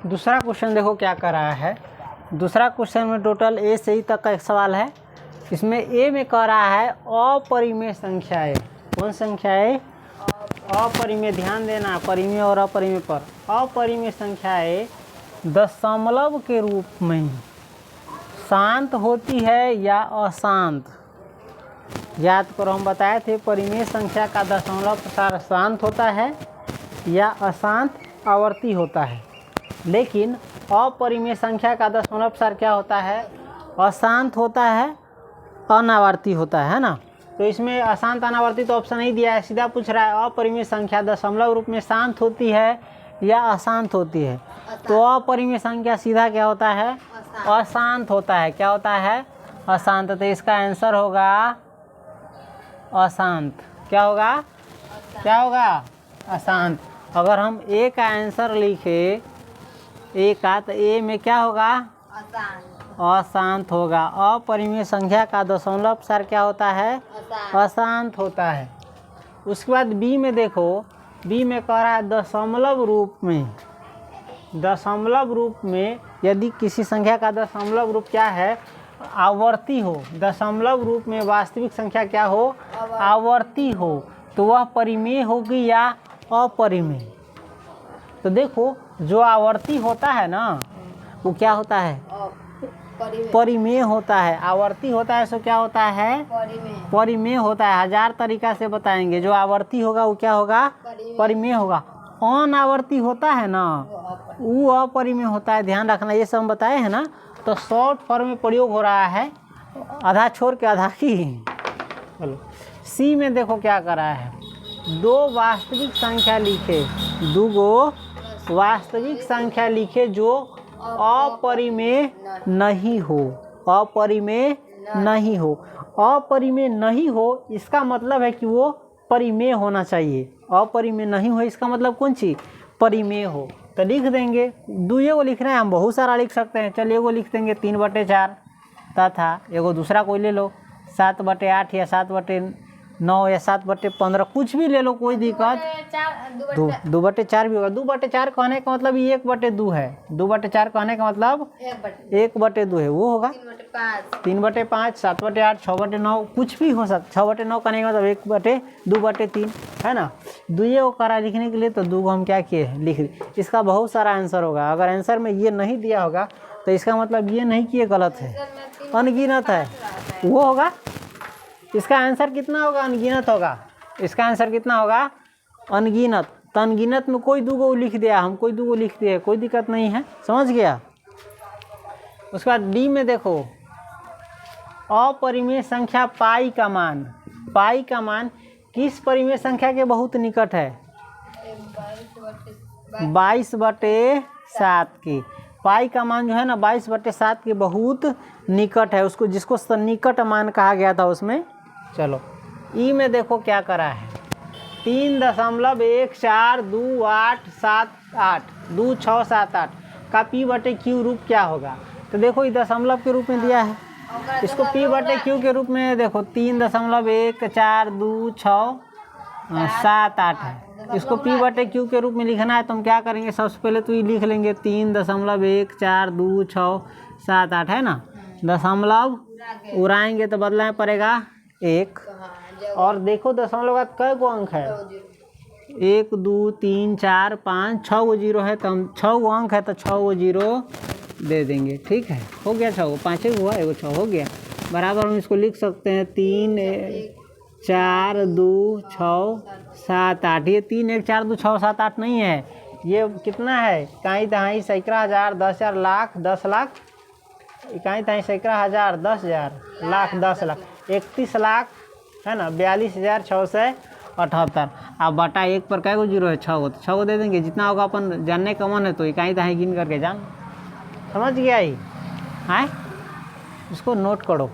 दूसरा क्वेश्चन देखो क्या कर रहा है। दूसरा क्वेश्चन में टोटल ए से ई तक का एक सवाल है। इसमें ए में कह रहा है अपरिमेय संख्याएं। कौन संख्याएं? अपरिमेय। ध्यान देना परिमेय और अपरिमेय पर। अपरिमेय संख्याएं दशमलव के रूप में शांत होती है या अशांत। याद करो, हम बताए थे परिमेय संख्या का दशमलव प्रसार शांत होता है या अशांत आवर्ती होता है, लेकिन अपरिमेय संख्या का दशमलव प्रसार क्या होता है? अशांत होता है, अनावर्ती होता है ना। तो इसमें अशांत अनावर्ती तो ऑप्शन नहीं दिया है, सीधा पूछ रहा है अपरिमेय संख्या दशमलव रूप में शांत होती है या अशांत होती है। तो अपरिमेय संख्या सीधा क्या होता है? अशांत होता है। क्या होता है? अशांत। तो इसका आंसर होगा अशांत। क्या होगा? क्या होगा? अशांत। अगर हम ए का आंसर लिखे ए का, तो ए में क्या होगा? अशांत होगा। अपरिमेय संख्या का दशमलव प्रसार क्या होता है? अशांत होता है। उसके बाद बी में देखो, बी में कह रहा है दशमलव रूप में। दशमलव रूप में यदि किसी संख्या का दशमलव रूप क्या है? आवर्ती हो। दशमलव रूप में वास्तविक संख्या क्या हो? आवर्ती हो। तो वह परिमेय होगी या अपरिमेय? तो देखो, जो आवर्ती होता है ना वो क्या होता है? परिमेय होता है। आवर्ती होता है सो क्या होता है? परिमेय होता है। हजार तरीका से बताएंगे। जो आवर्ती होगा वो क्या होगा? परिमेय होगा। अनावर्ती होता है ना वो अपरिमेय होता है। ध्यान रखना, ये सब हम बताए हैं ना। तो शॉर्ट फॉर्म में प्रयोग हो रहा है, आधा छोड़ के आधा की। चलो सी में देखो क्या कर रहा है। दो वास्तविक संख्या लिखे, दो वास्तविक संख्या लिखे जो अपरिमेय नहीं हो। अपरिमेय नहीं हो। अपरिमेय नहीं हो इसका मतलब है कि वो परिमेय होना चाहिए। अपरिमेय नहीं हो इसका मतलब कौन चीज? परिमेय हो। तो लिख देंगे। दुए को लिखना है, हम बहुत सारा लिख सकते हैं। चलिए एगो लिख देंगे 3/4 तथा एगो दूसरा कोई ले लो 7/8 या 7/9 या 7/15, कुछ भी ले लो, कोई दिक्कत। 2/4 भी होगा। 2/4 कहने का मतलब ये 1/2 है। 2/4 कहने का मतलब 1/2 है, वो होगा 3/5, 7/8, 6/9, कुछ भी हो सकता। 6/9 कहने का मतलब 1/2/3 है ना। दुए को करा लिखने के लिए तो 2 को हम क्या किए? लिख दिए। इसका बहुत सारा आंसर होगा। अगर आंसर में ये नहीं दिया होगा तो इसका मतलब ये नहीं कि ये गलत है, अनगिनत है, वो होगा। इसका आंसर कितना होगा? अनगिनत होगा। इसका आंसर कितना होगा? अनगिनत। तो अनगिनत में कोई 2 को लिख दिया, हम कोई 2 को लिख दिए, कोई दिक्कत नहीं है, समझ गया। उसके बाद डी में देखो, अपरिमेय संख्या पाई का मान। पाई का मान किस परिमेय संख्या के बहुत निकट है? 22/7 की। पाई का मान जो है ना 22/7 के बहुत निकट है, उसको जिसको सन्निकट मान कहा गया था उसमें। चलो ई में देखो क्या करा है। 3.142878 2678 का p/q रूप क्या होगा? तो देखो ये दशमलव के रूप में दिया है, इसको p/q के रूप में देखो 3.14267 है। इसको p/q के रूप में लिखना है तो हम क्या करेंगे? सबसे पहले तो ये लिख लेंगे 3.14267 है ना। दशमलव उड़ाएंगे तो बदलना पड़ेगा 1। और देखो दशमलव का कै गो अंक है? 1 2 3 4 5 6 गो जीरो है, तो हम 6 गो अंक है तो 6 गो जीरो दे देंगे। ठीक है, हो गया 6 गो। 5 हुआ, एगो 6 हो गया। बराबर हम इसको लिख सकते हैं 3 4 2 6 7 8। ये 3 1 4 2 6 7 8 नहीं है, ये कितना है? इकाई दहाई सैकड़ा हजार 10,000 लाख 10 लाख। इकाई दहाई सैकड़ा हजार 10,000 लाख 10 लाख 31 लाख है ना 42,678। अब बटा 1 पर कै गो जीरो है? 6 गो। तो 6 गो दे देंगे। जितना होगा अपन जानने का मन है तो इकाई दहाई गिन करके जान। समझ गया ही? हाँ, इसको नोट करो।